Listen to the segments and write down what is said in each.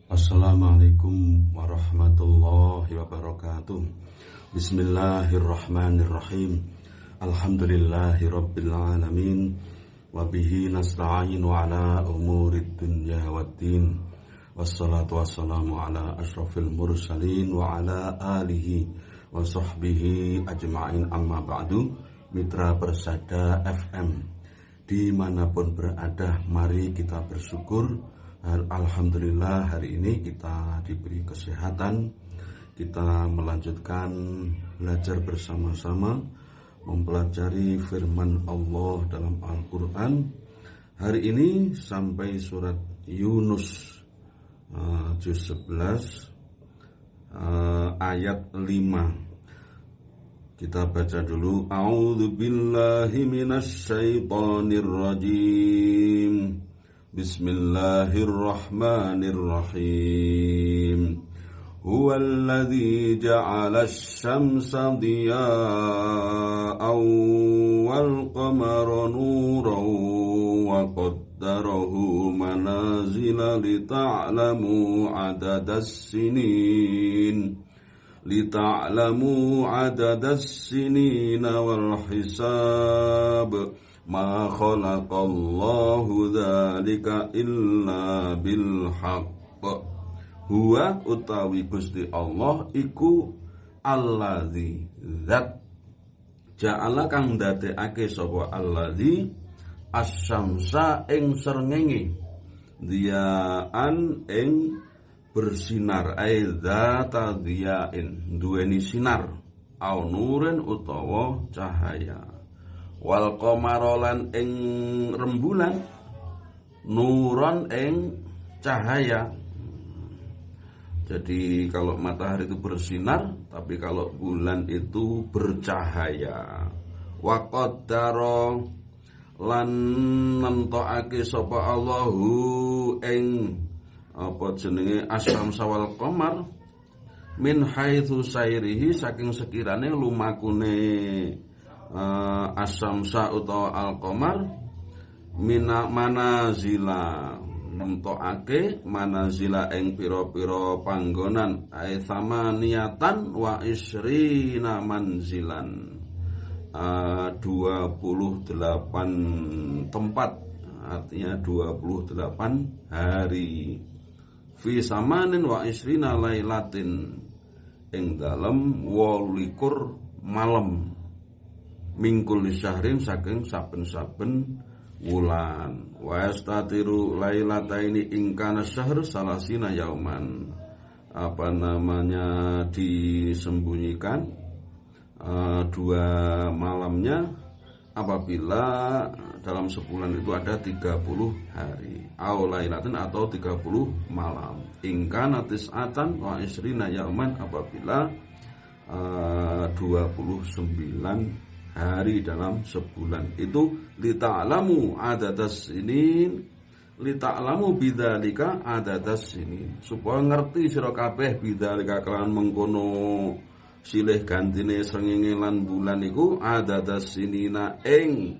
Assalamualaikum warahmatullahi wabarakatuh. Bismillahirrahmanirrahim. Alhamdulillahi rabbil alamin. Wabihi nasta'inu ala umurid dunya waddin. Wassalatu wassalamu ala ashrafil mursalin wa ala alihi wa sahbihi ajma'in, amma ba'du. Mitra Persada FM, dimanapun berada, mari kita bersyukur. Alhamdulillah hari ini kita diberi kesehatan. Kita melanjutkan belajar bersama-sama mempelajari firman Allah dalam Al-Quran. Hari ini sampai surat Yunus juz 11 ayat 5. Kita baca dulu. A'udzubillahi minasyaitonir rajim. Bismillahirrahmanirrahim. Huwallazi ja'ala asy-syamsa diya'an wal qamara nuran wa qaddarahu manazila lita'lamu 'adadas sinina wal hisab. Ma khalaqallahu dzalika illa bil haqq. Huwa utawi Gusti Allah iku allazi zat ja'ala kang ndadekake sapa allazi asy-syamsa ing srengenge diyaan ing bersinar aidzata diyain duweni sinar au nuren utawa cahaya wal qamarolan ing rembulan nuron ing cahaya. Jadi kalau matahari itu bersinar, tapi kalau bulan itu bercahaya. Wa qaddara lan nentokake sapa Allahu ing apa jenenge asy-syamsa wal qamar min haitsu sairihi saking sekirane lumakune asy-syamsa utawa al-qamar mina manazila nemtokake manazila ing pira-pira panggonan ai samaniyatan wa isrina manzilan 28 tempat, artinya 28 hari. Fi samanin wa isrina lailatin ing dalem 28 malam. Mingkul syahrin saking saben-saben wulan. Wa yastatiru lailataini ing kana syahr salasina yauman. Apa namanya, disembunyikan 2 malamnya apabila dalam sebulan itu ada 30 hari. Au lailatin atau 30 malam. Ing kana tis'atan wa isrina yauman apabila 29 hari dalam sebulan. Itu lita'lamu adadas sinin, lita'lamu bidzalika adadas sinin, supaya ngerti sira kabeh bidzalika kelawan mengkono silih gantine srengenge lan bulan iku adadas sinina ing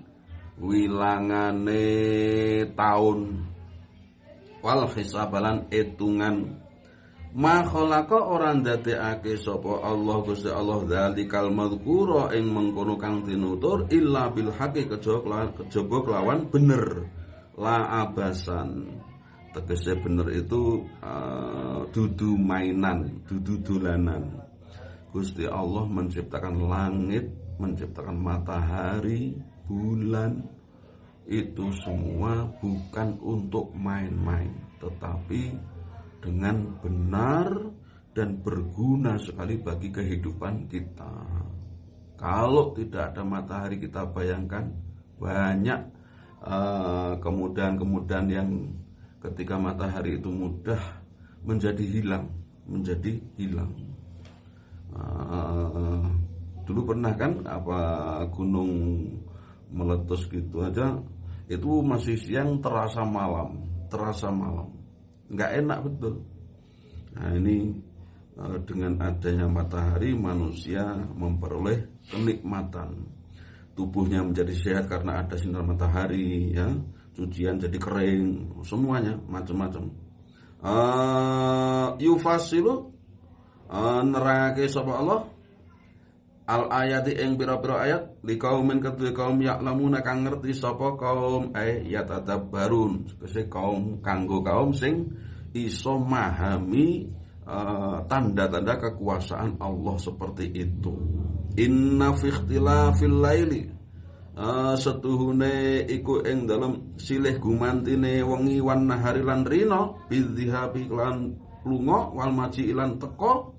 wilangane taun wal hisabalan etungan. Ma khalaqa ora ndadekake sapa Allah Gusti Allah dzalikal madzkura ing mengkono kang tinutur illa bil haqqi kejaba kelawan bener la abasan. Tegese bener itu dudu mainan, dudu dolanan. Gusti Allah menciptakan langit, menciptakan matahari, bulan, itu semua bukan untuk main-main, tetapi dengan benar dan berguna sekali bagi kehidupan kita. Kalau tidak ada matahari, kita bayangkan banyak kemudahan-kemudahan yang ketika matahari itu mudah menjadi hilang. Dulu pernah kan gunung meletus gitu aja, itu masih siang terasa malam. Nggak enak betul. Nah ini dengan adanya matahari manusia memperoleh kenikmatan. Tubuhnya menjadi sehat karena ada sinar matahari, ya. Cucian jadi kering, semuanya macam-macam. Yufasilu nerangake sapa Allah al ayati ing pira-pira ayat liqaumin kedue kaum ya'lamuna kang ngerti sapa kaum yatadabbarun tegese kaum kanggo kaum sing iso memahami tanda-tanda kekuasaan Allah seperti itu. Inna fi ikhtilafil laili setuhune iku ing dalem silih gumantine wengi wan nahari lan rina bidzihabi lan lunga wal maji lan teka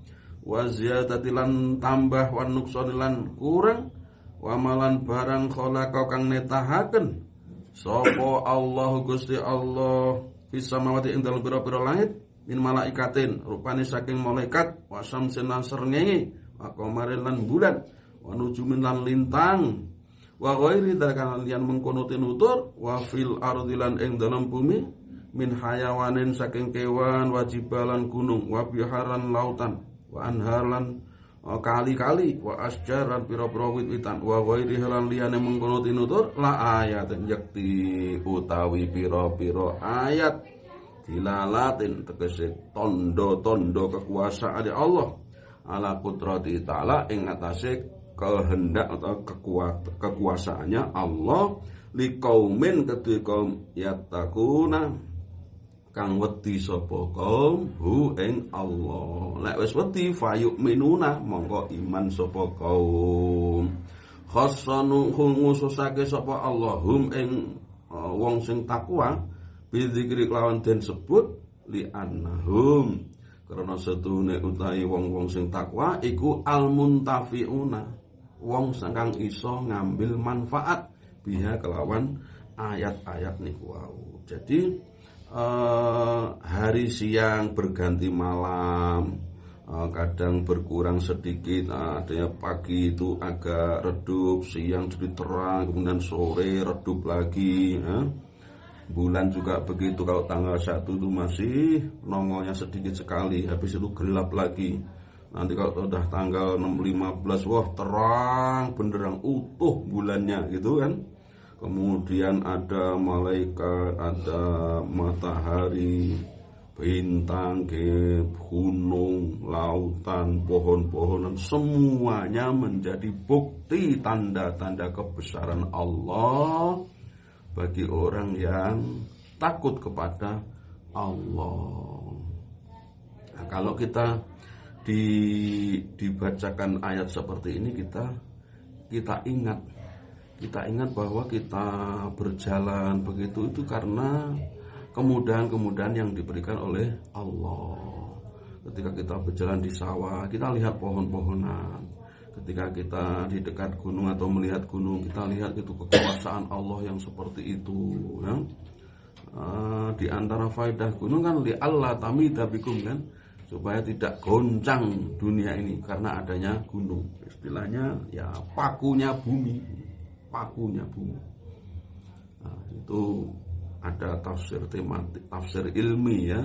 wa ziyadati lan tambah wan nuksani lan kurang wa malan barang khalaqa kang netahaken sapa Allah Gusti Allah fis samawati ing dalem pira-pira langit min malaikatin rupane saking malaikat wa syamsin lan srengenge wa qamarin lan bulan wa nujumin lan lintang wa ghairi dzalika liyan mengkono tinutur wa fil ardi lan ing dalem bumi min hayawanin saking kewan wajibalan gunung wa biharan lautan wa anharan kali-kali wa asjaran pira-pira wit-witan wa ghairi halan liyane mengkono tinutur la ayat yakti utawi pira-pira ayat dilalatin tegese tondo-tondo kekuasaan Allah ala qudrati ta'ala ing atase kehendak atau kekuasaannya Allah liqaumin kedue kaum yattaquna kang wedi sapa kaum hu ing Allah. Lek wis wedi fayu'minuna mongko iman sapa kaum. Khassanu khususake sapa Allah hum ing wong sing takwa bizikri kelawan den sebut li annahum karena setuhune utahe wong-wong sing takwa iku almuntafiuna wong kang iso ngambil manfaat biha kelawan ayat-ayat niku wau. Jadi hari siang berganti malam, kadang berkurang sedikit, adanya pagi itu agak redup, siang jadi terang, kemudian sore redup lagi. Bulan juga begitu, kalau tanggal 1 itu masih nongolnya sedikit sekali, habis itu gelap lagi. Nanti kalau sudah tanggal 6-15, wah terang benderang utuh bulannya gitu kan. Kemudian ada malaikat, ada matahari, bintang, gunung, lautan, pohon-pohonan, semuanya menjadi bukti tanda-tanda kebesaran Allah bagi orang yang takut kepada Allah. Nah, kalau kita dibacakan ayat seperti ini, kita ingat bahwa kita berjalan begitu itu karena kemudahan-kemudahan yang diberikan oleh Allah. Ketika kita berjalan di sawah, kita lihat pohon-pohonan. Ketika kita di dekat gunung atau melihat gunung, kita lihat itu kekuasaan Allah yang seperti itu. Ya. Di antara faedah gunung kan li Allah tamida bikum kan, supaya tidak goncang dunia ini karena adanya gunung. Istilahnya ya pakunya bumi. Nah, itu ada tafsir tematik, tafsir ilmi ya,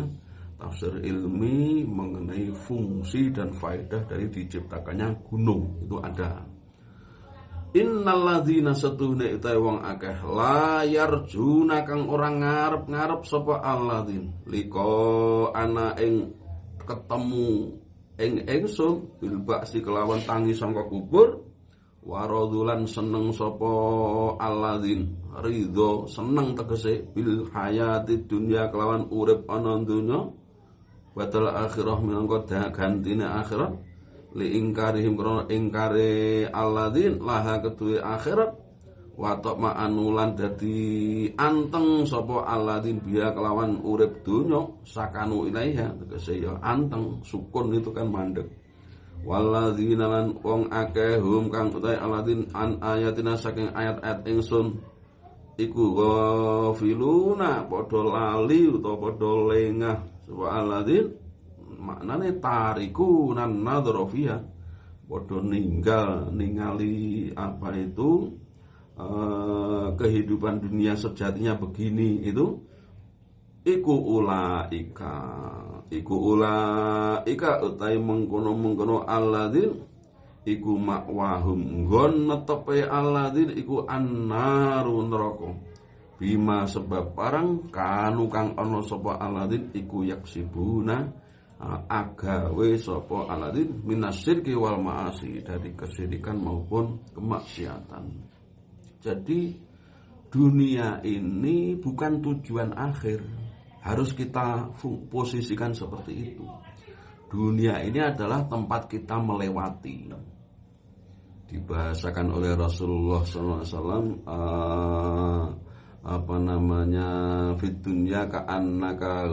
tafsir ilmi mengenai fungsi dan faedah dari diciptakannya gunung itu ada. Innalladzina satuna utahe wong akeh la yarjuna kang ora ngarep-ngarep sapa alladzin liko ana ing ketemu ingsun bil ba'si kelawan tangi sangka kubur. Waradulan seneng sapa alladzin ridho seneng tegese bil hayati dunya kelawan urip ana donya batal akhirah minangka gantine akhirat li ingkarihim krana ingkare alladzin laha kedue akhirat wa ta'manulan dadi anteng sapa alladzin biya kelawan urip donya sakanu ilaiha tegese ya anteng sukun itu kan mandeg. Walladzina lan wong akeh hum kang utahe alladzin an ayatina saking ayat-ayat ingsun iku ghafiluna padha lali utawa padha lengah sapa alladzin maknane tariku nan nadhara fiha padha ningali apa itu kehidupan dunia sejatinya begini itu iku ulaika utai mengkono alladzin iku makwahum nggon netepe alladzin iku annaru neraka bima sebab barang kanu kang ana sapa aladin iku yaksibuna agawe sapa aladin minasyirki wal maasi, dari kesyirikan maupun kemaksiatan. Jadi dunia ini bukan tujuan akhir, harus kita posisikan seperti itu. Dunia ini adalah tempat kita melewati. Dibahasakan oleh Rasulullah SAW, fit dunya ka'annaka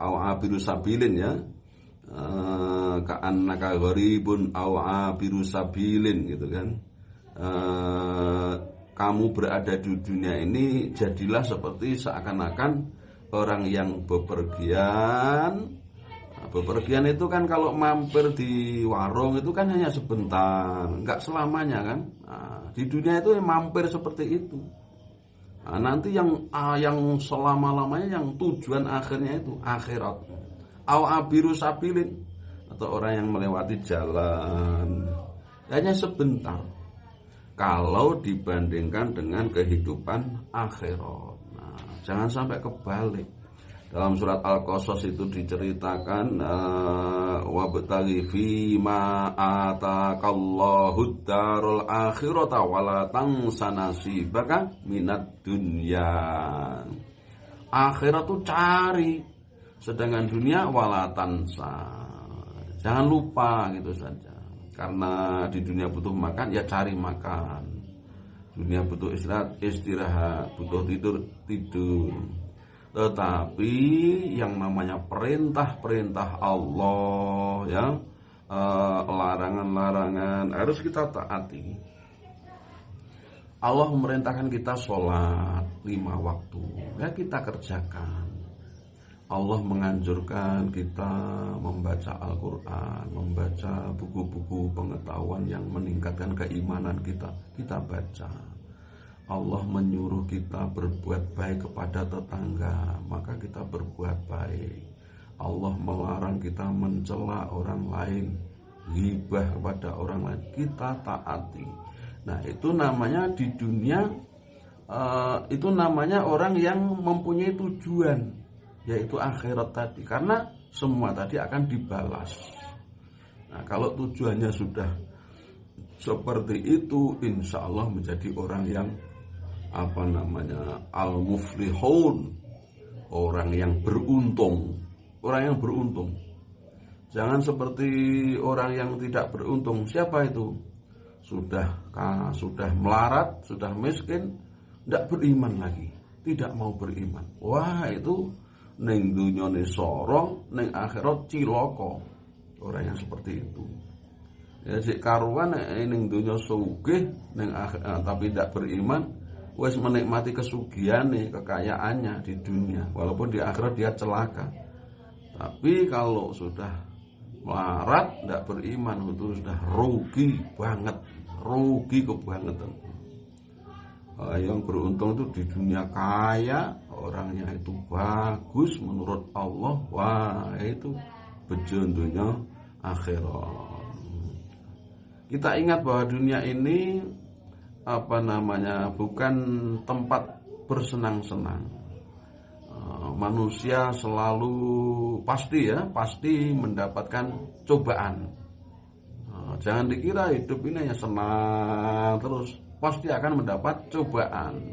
abiru sabilin, ya, ka'annaka gharibun abiru sabilin, gitu kan. Kamu berada di dunia ini jadilah seperti seakan-akan orang yang bepergian. Bepergian itu kan kalau mampir di warung itu kan hanya sebentar, enggak selamanya kan. Nah, di dunia itu mampir seperti itu. Nah, nanti yang selama-lamanya, yang tujuan akhirnya itu akhirat. Abiru sabilin, atau orang yang melewati jalan, hanya sebentar kalau dibandingkan dengan kehidupan akhirat. Nah, jangan sampai kebalik. Dalam surat Al-Qasas itu diceritakan, wabtaghi fima ataqallahu darul akhirata wala tansa nasibaka minad dunya. Akhirat itu cari, sedangkan dunia wala tansa. Jangan lupa gitu saja. Karena di dunia butuh makan, ya cari makan. Dunia butuh istirahat, butuh tidur. Tetapi yang namanya perintah-perintah Allah, ya, larangan-larangan harus kita taati. Allah memerintahkan kita sholat 5 waktu, ya kita kerjakan. Allah menganjurkan kita membaca Al-Quran, membaca buku-buku pengetahuan yang meningkatkan keimanan kita baca. Allah menyuruh kita berbuat baik kepada tetangga, maka kita berbuat baik. Allah melarang kita mencela orang lain, ghibah kepada orang lain, kita taati. Nah, itu namanya di dunia, itu namanya orang yang mempunyai tujuan, yaitu akhirat tadi. Karena semua tadi akan dibalas. Nah, kalau tujuannya sudah seperti itu, insya Allah menjadi orang yang al-muflihun, orang yang beruntung. Jangan seperti orang yang tidak beruntung. Siapa itu? Sudah melarat, sudah miskin, tidak beriman lagi, tidak mau beriman. Wah, itu ning dunyane sorong, ning akhirat ciloko. Orang yang seperti itu. Ya sik karuan ning dunya sugih, ning akhirat tapi tidak beriman. Wes menikmati kesugihannya, kekayaannya di dunia, walaupun di akhirat dia celaka. Tapi kalau sudah melarat, tidak beriman, itu sudah rugi banget, rugi kebangetan. Yang beruntung itu di dunia kaya, orangnya itu bagus menurut Allah, wah itu bejondonya akhirat. Kita ingat bahwa dunia ini bukan tempat bersenang-senang. Manusia selalu pasti mendapatkan cobaan. Jangan dikira hidup ini hanya senang terus, pasti akan mendapat cobaan.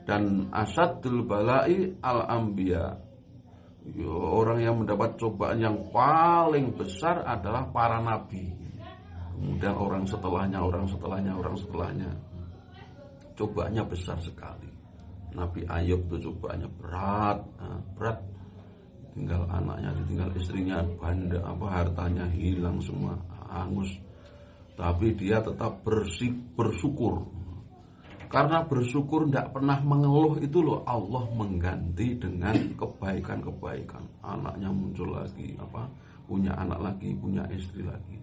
Dan asaddul balai al-anbiya, orang yang mendapat cobaan yang paling besar adalah para nabi. Kemudian orang setelahnya, cobaannya besar sekali. Nabi Ayub itu cobaannya berat. Tinggal anaknya, ditinggal istrinya, hartanya hilang semua, hangus. Tapi dia tetap bersyukur. Karena bersyukur tidak pernah mengeluh itu loh, Allah mengganti dengan kebaikan-kebaikan. Anaknya muncul lagi, punya anak lagi, punya istri lagi.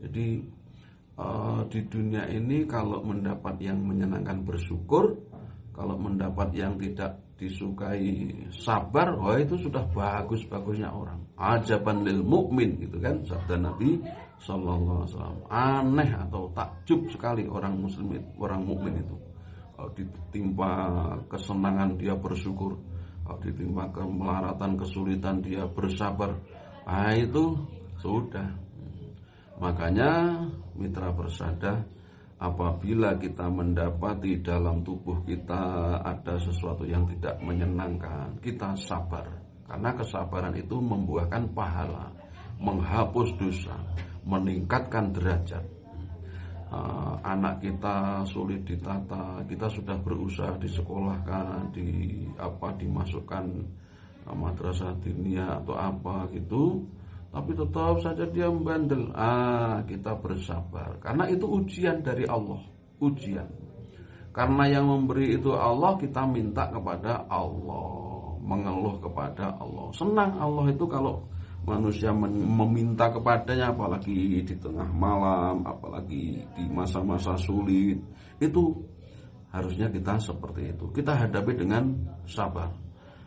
Jadi di dunia ini kalau mendapat yang menyenangkan bersyukur, kalau mendapat yang tidak disukai sabar, wah itu sudah bagus-bagusnya orang. Ajaban lil mukmin, gitu kan sabda Nabi sallallahu alaihi wasallam. Aneh atau takjub sekali orang muslim, orang mukmin itu. Kalau ditimpa kesenangan dia bersyukur, kalau ditimpa kemelaratan, kesulitan dia bersabar. Nah itu sudah. Makanya mitra bersada, apabila kita mendapati dalam tubuh kita ada sesuatu yang tidak menyenangkan, kita sabar. Karena kesabaran itu membuahkan pahala, menghapus dosa, meningkatkan derajat. Anak kita sulit ditata, kita sudah berusaha disekolahkan, dimasukkan madrasah diniyah atau apa gitu, tapi tetap saja dia membandel. Kita bersabar, karena itu ujian dari Allah, ujian. Karena yang memberi itu Allah, kita minta kepada Allah, mengeluh kepada Allah. Senang Allah itu kalau manusia meminta kepadanya, apalagi di tengah malam, apalagi di masa-masa sulit. Itu harusnya kita seperti itu. Kita hadapi dengan sabar.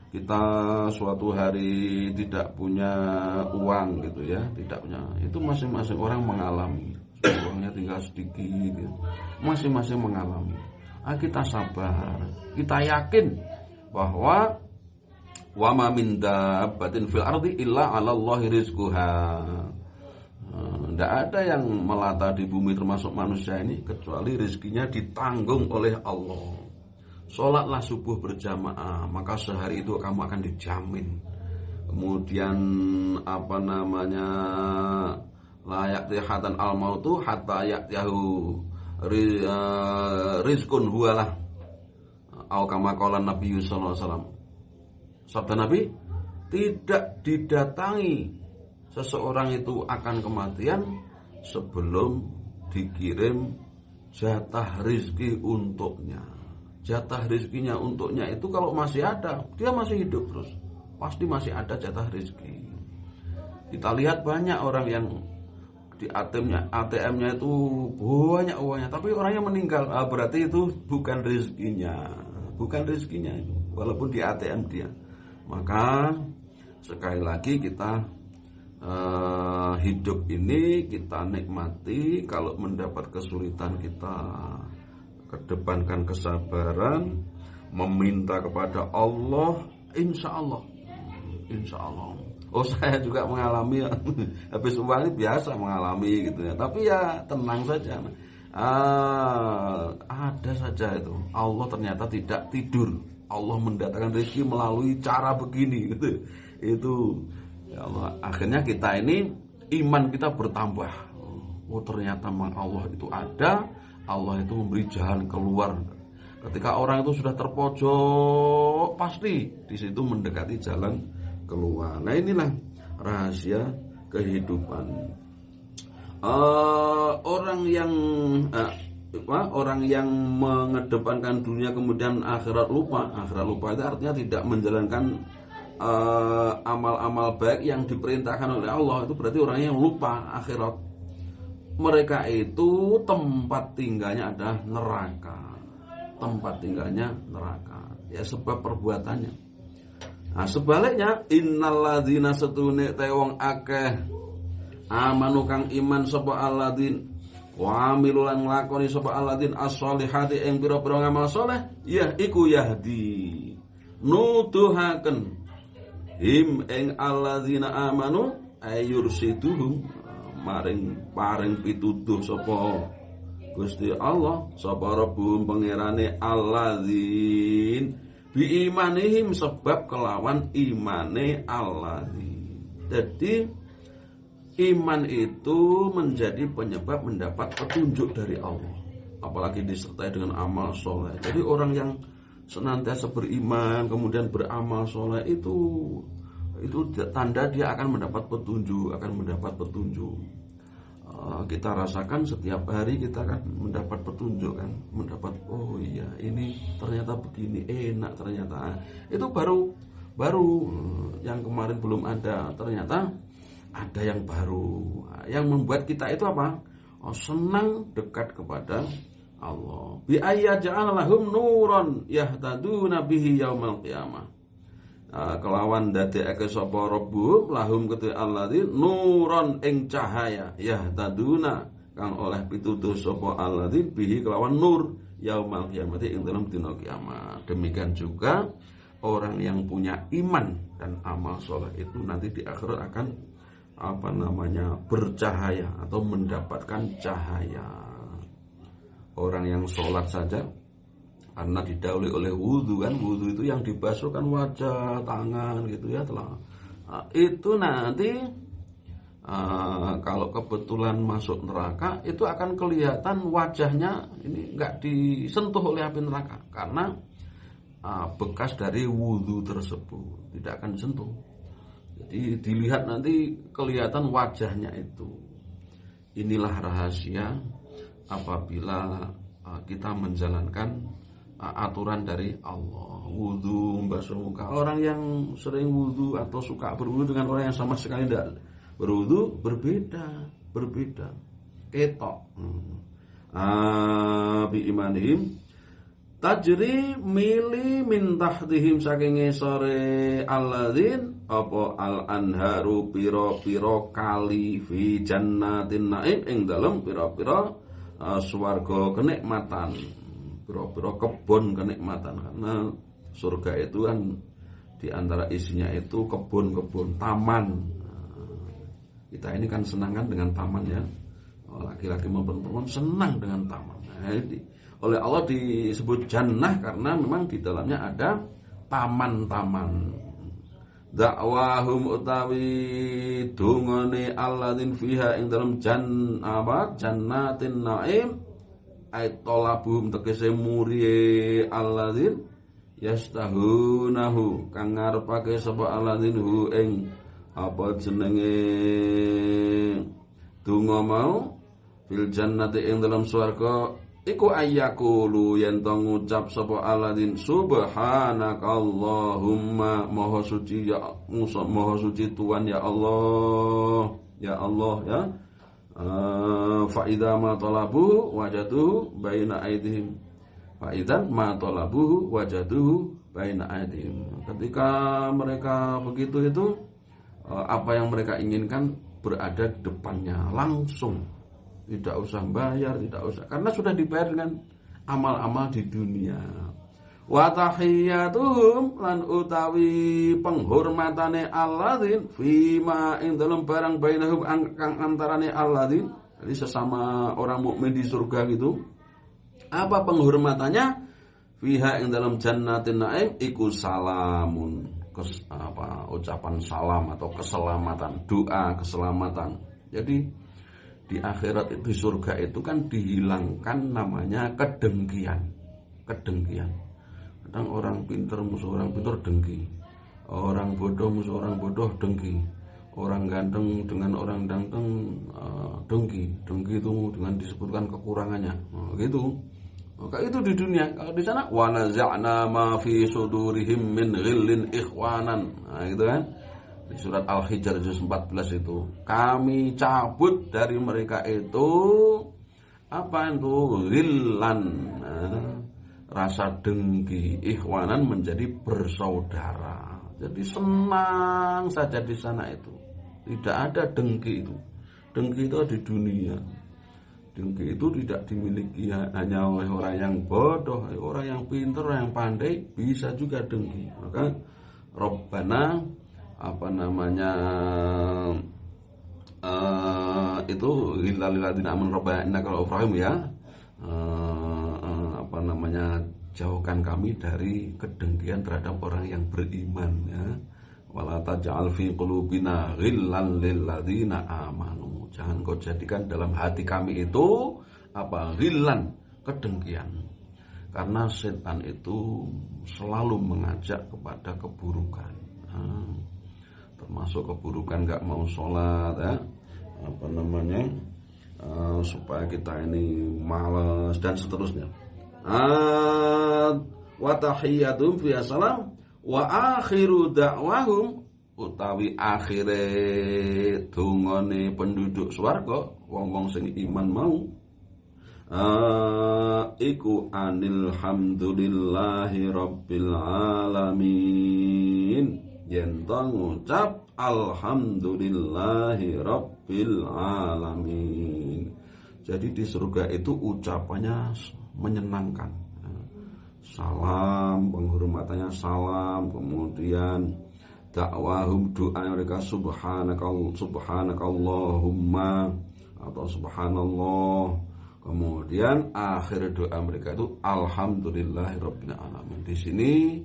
Kita suatu hari tidak punya uang gitu ya, tidak punya. Itu masing-masing orang mengalami. Uangnya tinggal sedikit gitu. Masing-masing mengalami. Kita sabar. Kita yakin bahwa wa ma min dabbatin fil ardi illa 'alallahi rizquha. Tidak ada yang melata di bumi termasuk manusia ini kecuali rezekinya ditanggung oleh Allah. Sholatlah subuh berjamaah, maka sehari itu kamu akan dijamin. Kemudian layak tihatan al mautu hatta ya'tiyahu rizqun huwalah. Au kama qala Nabi sallallahu alaihi wasallam. Sabda Nabi, tidak didatangi seseorang itu akan kematian sebelum dikirim jatah rizki untuknya. Jatah rizkinya untuknya itu kalau masih ada, dia masih hidup terus, pasti masih ada jatah rizki. Kita lihat banyak orang yang di ATM-nya itu banyak uangnya, tapi orangnya meninggal. Berarti itu bukan rizkinya itu, walaupun di ATM dia. Maka sekali lagi kita hidup ini kita nikmati. Kalau mendapat kesulitan kita kedepankan kesabaran, meminta kepada Allah, insya Allah. Saya juga mengalami habis uang ini biasa mengalami gitu ya. Tapi ya tenang saja. Ada saja itu. Allah ternyata tidak tidur. Allah mendatangkan rezeki melalui cara begini gitu. Itu ya Allah, akhirnya kita ini iman kita bertambah. Ternyata memang Allah itu ada, Allah itu memberi jalan keluar. Ketika orang itu sudah terpojok, pasti di situ mendekati jalan keluar. Nah, inilah rahasia kehidupan. Orang yang mengedepankan dunia kemudian akhirat lupa itu artinya tidak menjalankan amal-amal baik yang diperintahkan oleh Allah. Itu berarti orang yang lupa akhirat. Mereka itu tempat tinggalnya adalah neraka. Ya sebab perbuatannya. Nah sebaliknya, innalladzina satune tewong akeh amanu kang iman sapa alladzin wa amilulan nglakoni sapa alladzin as-sholihati ing pira-pira ngamal saleh, ya iku yahdi nuduhaken him ing alladzina amanu ayursiduhum paring pituduh sapa Gusti Allah, sapa Rabbum pangerane alladzin bi imanihim sebab kelawan imane alladzin. Jadi iman itu menjadi penyebab mendapat petunjuk dari Allah, apalagi disertai dengan amal soleh. Jadi orang yang senantiasa beriman kemudian beramal soleh itu tanda dia akan mendapat petunjuk, kita rasakan setiap hari kita kan mendapat petunjuk kan, oh iya ini ternyata begini, enak ternyata. Itu baru yang kemarin belum ada, ternyata ada yang baru. Yang membuat kita itu apa? Senang dekat kepada Allah. Bi ayyaj'al lahum nuran yahtaduna bihi yaumal qiyamah. Kelawan dadekake sapa Rabbum lahum kedue alladzin nuron ing cahaya yahtaduna kang oleh pituduh sapa alladzin bihi kelawan nur yaumal qiyamati ing dalam dina kiamat. Demikian juga orang yang punya iman dan amal soleh itu nanti di akhirat akan bercahaya atau mendapatkan cahaya. Orang yang sholat saja karena didahului oleh wudhu kan, wudhu itu yang dibasuhkan wajah, tangan gitu ya, itu nanti kalau kebetulan masuk neraka itu akan kelihatan wajahnya ini nggak disentuh oleh api neraka karena bekas dari wudhu tersebut tidak akan disentuh. Jadi dilihat nanti kelihatan wajahnya itu. Inilah rahasia apabila kita menjalankan aturan dari Allah. Wudhu, membasuh muka. Orang yang sering wudhu atau suka berwudhu dengan orang yang sama sekali tidak berwudhu berbeda. Ketok. Bi imanihim tajri mili min tahtihim saking sore alladzin apa al anharu pira-pira kali fi jannatin naim ing dalem pira-pira swarga kenikmatan, pira-pira kebun kenikmatan. Karena surga itu kan di antara isinya itu kebun-kebun, taman. Kita ini kan senangan dengan taman ya, laki-laki maupun perempuan senang dengan taman. Oleh Allah disebut jannah karena memang di dalamnya ada taman-taman. Dakwahum utawi dungane alladzin fiha ing dalam jannatin naim ay talabum tegese muriye alladzin yastahunahu kang ngarepake sapa alladzin hu ing apa jenenge donga mau fil jannati ing dalam swarga iku ayyakulu yen to ngucap sapa alladzin subhanakallahumma maha suci ya maha suci Tuhan ya Allah ya fa idza ma talabu wajadu baina aidihim fa idzan ma talabu wajadu baina aidihim. Ketika mereka begitu itu apa yang mereka inginkan berada di depannya langsung. Tidak usah bayar, tidak usah, karena sudah dibayar dengan amal-amal di dunia. Wa tahiyyatuhum lan utawi penghormatane alladzin fima ing dalem barang bainahum kang antarane alladzin. Jadi sesama orang mukmin di surga gitu. Apa penghormatannya? Fiha ing dalam jannatin naim iku salamun. Ucapan salam atau keselamatan, doa keselamatan. Jadi di akhirat itu, di surga itu kan dihilangkan namanya kedengkian. Kadang orang pintar musuh orang pintar dengki, orang bodoh musuh orang bodoh dengki, orang ganteng dengan orang ganteng dengki itu dengan disebutkan kekurangannya, gitu. Maka itu di dunia. Kalau di sana wa naza'na ma fi sudurihim min ghillin ikhwanan, nah gitu kan. Di surat Al-Hijr juz 14 itu kami cabut dari mereka itu apa itu ghillan, rasa dengki, ikhwanan menjadi bersaudara. Jadi senang saja di sana itu. Tidak ada dengki itu. Dengki itu di dunia. Dengki itu tidak dimiliki hanya oleh orang yang bodoh, orang yang pintar, orang yang pandai bisa juga dengki. Maka Rabbana itu lilladzina amanu rabbana innaka ra'ufur rahim ya. Jauhkan kami dari kedengkian terhadap orang yang beriman ya. Wala taj'al fi qulubina ghillan lil ladzina amanu. Jangan kau jadikan dalam hati kami itu ghillan, kedengkian. Karena setan itu selalu mengajak kepada keburukan. Termasuk keburukan enggak mau sholat ya. Supaya kita ini malas dan seterusnya. Wa tahiyyatuhum fi salam wa akhiru da'wahum utawi akhire dungane penduduk swarga wong-wong sing iman mau iku anil hamdulillahi rabbil alamin yen to ngucap alhamdulillahi rabbil alamin. Jadi di surga itu ucapannya menyenangkan. Salam, penghormatannya salam, kemudian dakwahum, doa mereka subhanakallahumma atau subhanallah. Kemudian akhir doa mereka itu alhamdulillahirabbil alamin. Di sini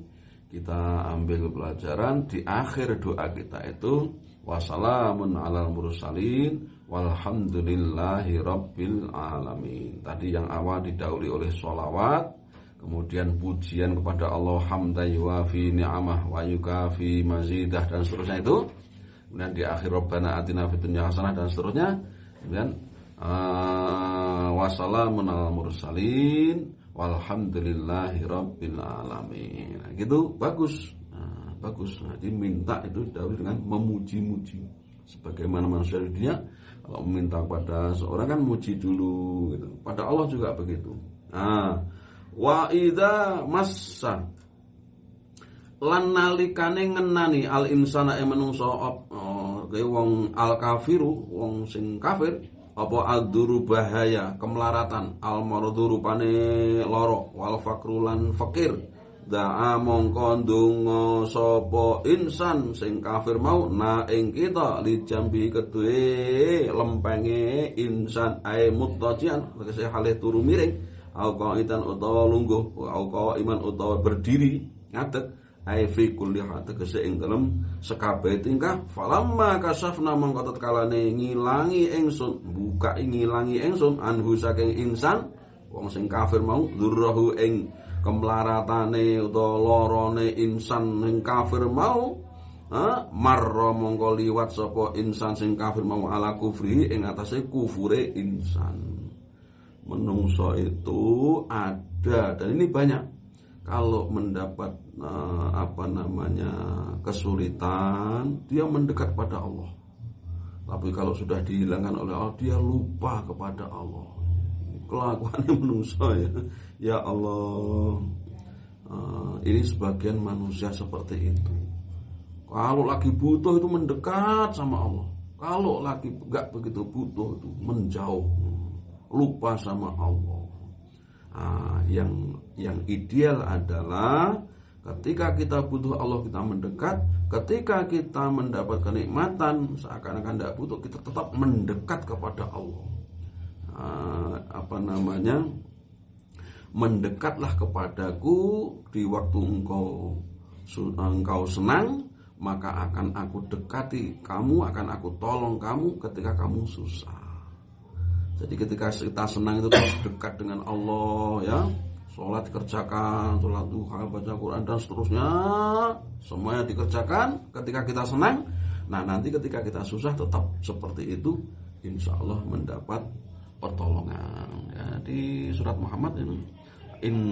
kita ambil pelajaran di akhir doa kita itu wassalamun alal mursalin walhamdulillahirabbil alamin. Tadi yang awal didahului oleh sholawat, kemudian pujian kepada Allah, hamdan yuwafi ni'amah wa yukafi mazidah dan seterusnya itu. Kemudian di akhir rabbana atina fid dunya hasanah dan seterusnya. Kemudian wassalamun alal mursalin walhamdulillahirabbil alamin. Nah, gitu bagus. Bagus. Nah, diminta itu didahului dengan memuji-muji. Sebagaimana manusia di dunia kalau meminta pada seorang kan muji dulu gitu. Pada Allah juga begitu. Nah, wa idza massa lan nalikane ngenani al insana manungsa wong al kafiru wong sing kafir apa adzuru bahaya kemelaratan al maradhu rupane lara wal fakrulan fakir da'a mongko ndonga sapa insan sing kafir mau na ing kita li jambi kedue lempenge insan ae muttajian tegese halih turu miring au qaitan utawa lungguh au qaiman utawa berdiri ngadeg ai fi kulli tegese ing dalem sekabeh tingkah falamma kasafna mongko tetkalane ngilangi ingsun ngilangi ingsun anhu saking insan wong sing kafir mau dzurrahu ing kemlaratane utawa lorone insan sing kafir mau marra mongko liwat sapa insan sing kafir mau ala kufri ing atase kufure insan. Menungso itu ada dan ini banyak. Kalau mendapat kesulitan, dia mendekat pada Allah. Tapi kalau sudah dihilangkan oleh Allah, dia lupa kepada Allah. Kelakuannya menungso ya. Ya Allah, ini sebagian manusia seperti itu. Kalau lagi butuh itu mendekat sama Allah. Kalau lagi enggak begitu butuh itu menjauh, lupa sama Allah. Yang ideal adalah ketika kita butuh Allah kita mendekat, ketika kita mendapat kenikmatan seakan-akan tidak butuh, kita tetap mendekat kepada Allah. Mendekatlah kepadaku di waktu engkau senang, maka akan aku dekati kamu, akan aku tolong kamu ketika kamu susah. Jadi ketika kita senang itu terus dekat dengan Allah ya. Sholat dikerjakan, sholat duha, baca Quran dan seterusnya, semuanya dikerjakan ketika kita senang. Nah nanti ketika kita susah tetap seperti itu, insya Allah mendapat pertolongan ya. Di surat Muhammad ini in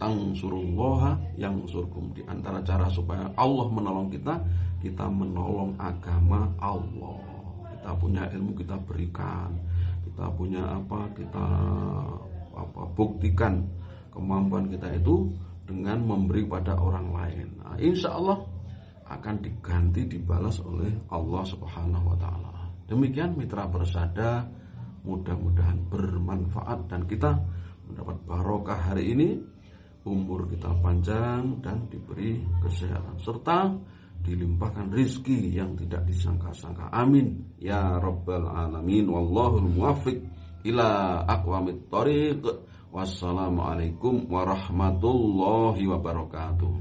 tansurullaha yansurkum, di antara cara supaya Allah menolong kita menolong agama Allah. Kita punya ilmu kita berikan, kita punya kita buktikan kemampuan kita itu dengan memberi pada orang lain. Nah, insya Allah akan diganti dibalas oleh Allah Subhanahu wa taala. Demikian mitra persada, mudah-mudahan bermanfaat dan kita mendapat barokah hari ini, umur kita panjang dan diberi kesehatan serta dilimpahkan rizki yang tidak disangka-sangka. Amin ya rabbal alamin. Wallahul muwaffiq ila aqwamit thoriq. Wassalamualaikum warahmatullahi wabarakatuh.